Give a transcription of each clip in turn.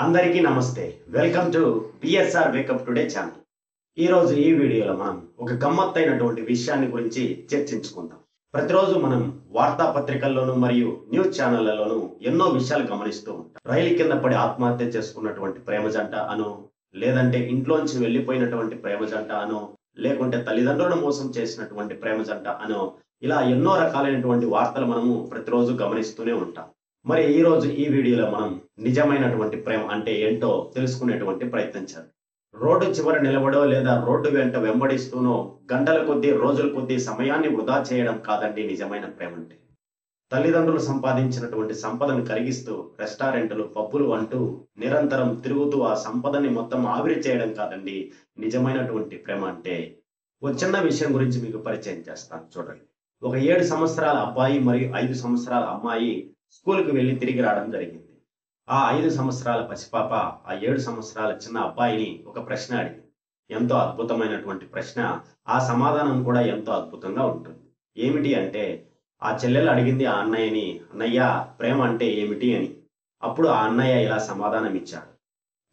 అందరికీ నమస్తే. Welcome to BSR wake up today channel. ఈరోజు ఈ వీడియోలో మనం ఒక గమ్మత్తైనటువంటి విషయాన్ని గురించి చర్చించుకుందాం. ప్రతిరోజు మనం వార్తాపత్రికల్లోనూ మరియు న్యూస్ ఛానళ్లలోనూ ఎన్నో విషయాలు గమనిస్తూ ఉంటాం. రైలు కింద పడి ఆత్మహత్య చేసుకున్నటువంటి ప్రేమ జంట అనో, లేదంటే ఇంట్లోంచి వెళ్ళిపోయినటువంటి ప్రేమ జంట అనో, లేకుంటే తల్లిదండ్రులను మోసం చేసినటువంటి ప్రేమ జంట అనో, ఇలా ఎన్నో రకాలైనటువంటి వార్తలు మనము ప్రతిరోజు గమనిస్తూనే ఉంటాం. మరి ఈ రోజు ఈ వీడియోలో మనం నిజమైనటువంటి ప్రేమ అంటే ఏంటో తెలుసుకునేటువంటి ప్రయత్నం చేద్దాం. రోడ్డు చివర నిలబడో లేదా రోడ్డు వెంట వెంబడిస్తూనో గంటల కొద్దీ రోజుల కొద్దీ సమయాన్ని వృధా చేయడం కాదండి నిజమైన ప్రేమ అంటే. తల్లిదండ్రులు సంపాదించినటువంటి సంపదను కరిగిస్తూ రెస్టారెంట్లు, పబ్బులు అంటూ నిరంతరం తిరుగుతూ ఆ సంపదని మొత్తం ఆవిరి చేయడం కాదండి నిజమైనటువంటి ప్రేమ అంటే. ఒక చిన్న విషయం గురించి మీకు పరిచయం చేస్తాను చూడండి. ఒక 7 సంవత్సరాల అబ్బాయి మరియు 5 సంవత్సరాల అమ్మాయి స్కూల్కి వెళ్ళి తిరిగి రావడం జరిగింది. ఆ 5 సంవత్సరాల పసిపాప ఆ 7 సంవత్సరాల చిన్న అబ్బాయిని ఒక ప్రశ్న అడిగింది. ఎంతో అద్భుతమైనటువంటి ప్రశ్న. ఆ సమాధానం కూడా ఎంతో అద్భుతంగా ఉంటుంది. ఏమిటి అంటే, ఆ చెల్లెలు అడిగింది ఆ అన్నయ్యని, అన్నయ్య ప్రేమ అంటే ఏమిటి అని. అప్పుడు ఆ అన్నయ్య ఇలా సమాధానం ఇచ్చాడు.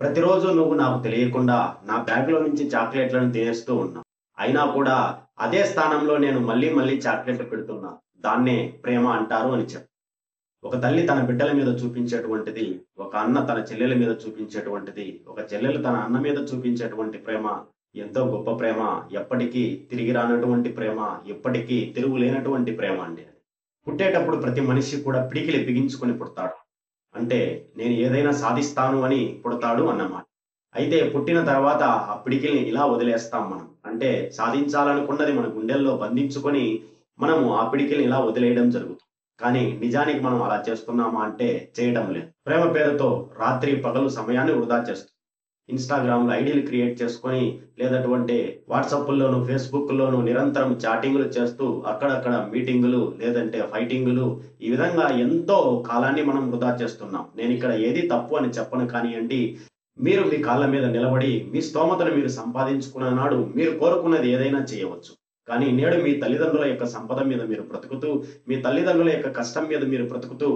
ప్రతిరోజు నువ్వు నాకు తెలియకుండా నా బ్యాగ్లో నుంచి చాక్లెట్లను తినేస్తూ ఉన్నావు. అయినా కూడా అదే స్థానంలో నేను మళ్ళీ మళ్ళీ చాక్లెట్లు పెడుతున్నా. దాన్నే ప్రేమ అంటారు అని చెప్పాడు. ఒక తల్లి తన బిడ్డల మీద చూపించేటువంటిది, ఒక అన్న తన చెల్లెల మీద చూపించేటువంటిది, ఒక చెల్లెలు తన అన్న మీద చూపించేటువంటి ప్రేమ ఎంతో గొప్ప ప్రేమ. ఎప్పటికీ తిరిగి రానటువంటి ప్రేమ, ఎప్పటికీ తిరుగులేనటువంటి ప్రేమ అండి. పుట్టేటప్పుడు ప్రతి మనిషి కూడా పిడికిలి బిగించుకొని పుడతాడు. అంటే నేను ఏదైనా సాధిస్తాను అని పుడతాడు అన్నమాట. అయితే పుట్టిన తర్వాత ఆ పిడికిల్ని ఇలా వదిలేస్తాం మనం. అంటే సాధించాలనుకున్నది మన గుండెల్లో బంధించుకొని మనము ఆ పిడికిల్ని ఇలా వదిలేయడం జరుగుతుంది. కానీ నిజానికి మనం అలా చేస్తున్నామా అంటే చేయడం లేదు. ప్రేమ పేరుతో రాత్రి పగలు సమయాన్ని వృధా చేస్తుంది. ఇన్స్టాగ్రామ్లో ఐడీలు క్రియేట్ చేసుకొని, లేదటువంటి వాట్సాప్లోను, ఫేస్బుక్లోను నిరంతరం చాటింగ్లు చేస్తూ అక్కడక్కడ మీటింగులు, లేదంటే ఫైటింగులు, ఈ విధంగా ఎంతో కాలాన్ని మనం వృధా చేస్తున్నాం. నేను ఇక్కడ ఏది తప్పు అని చెప్పను కానివ్వండి. మీరు మీ కాళ్ళ మీద నిలబడి మీ స్తోమతను మీరు సంపాదించుకున్న నాడు మీరు కోరుకున్నది ఏదైనా చేయవచ్చు. కానీ నేడు మీ తల్లిదండ్రుల యొక్క సంపద మీద మీరు బ్రతుకుతూ, మీ తల్లిదండ్రుల యొక్క కష్టం మీద మీరు బ్రతుకుతూ,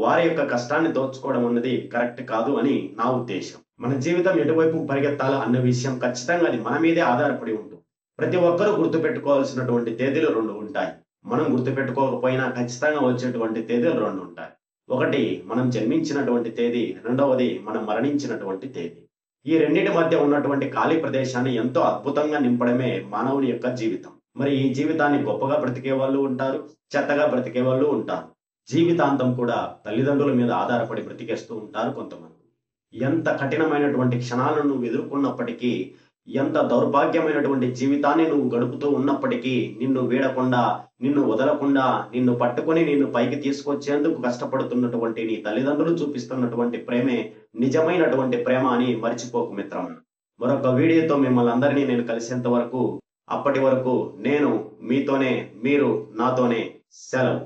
వారి యొక్క కష్టాన్ని దోచుకోవడం అన్నది కరెక్ట్ కాదు అని నా ఉద్దేశం. మన జీవితం ఎటువైపు పరిగెత్తాలా అన్న విషయం ఖచ్చితంగా అది మన మీదే ఆధారపడి ఉంటుంది. ప్రతి ఒక్కరూ గుర్తుపెట్టుకోవాల్సినటువంటి తేదీలు 2 ఉంటాయి. మనం గుర్తుపెట్టుకోకపోయినా ఖచ్చితంగా వచ్చేటువంటి తేదీలు 2 ఉంటాయి. ఒకటి మనం జన్మించినటువంటి తేదీ, రెండవది మనం మరణించినటువంటి తేదీ. ఈ రెండింటి మధ్య ఉన్నటువంటి ఖాళీ ప్రదేశాన్ని ఎంతో అద్భుతంగా నింపడమే మానవుని యొక్క జీవితం. మరి ఈ జీవితాన్ని గొప్పగా బ్రతికే వాళ్ళు ఉంటారు, చెత్తగా బ్రతికే వాళ్ళు ఉంటారు. జీవితాంతం కూడా తల్లిదండ్రుల మీద ఆధారపడి బ్రతికేస్తూ ఉంటారు కొంతమంది. ఎంత కఠినమైనటువంటి క్షణాలను నువ్వు ఎదుర్కొన్నప్పటికీ, ఎంత దౌర్భాగ్యమైనటువంటి జీవితాన్ని నువ్వు గడుపుతూ ఉన్నప్పటికీ, నిన్ను వీడకుండా, నిన్ను వదలకుండా, నిన్ను పట్టుకొని నిన్ను పైకి తీసుకొచ్చేందుకు కష్టపడుతున్నటువంటి నీ తల్లిదండ్రులు చూపిస్తున్నటువంటి ప్రేమే నిజమైనటువంటి ప్రేమ అని మర్చిపోకు మిత్రమా. మరొక వీడియోతో మిమ్మల్ని అందరినీ నేను కలిసేంత వరకు, అప్పటి వరకు నేను మీతోనే, మీరు నాతోనే. సెలవు.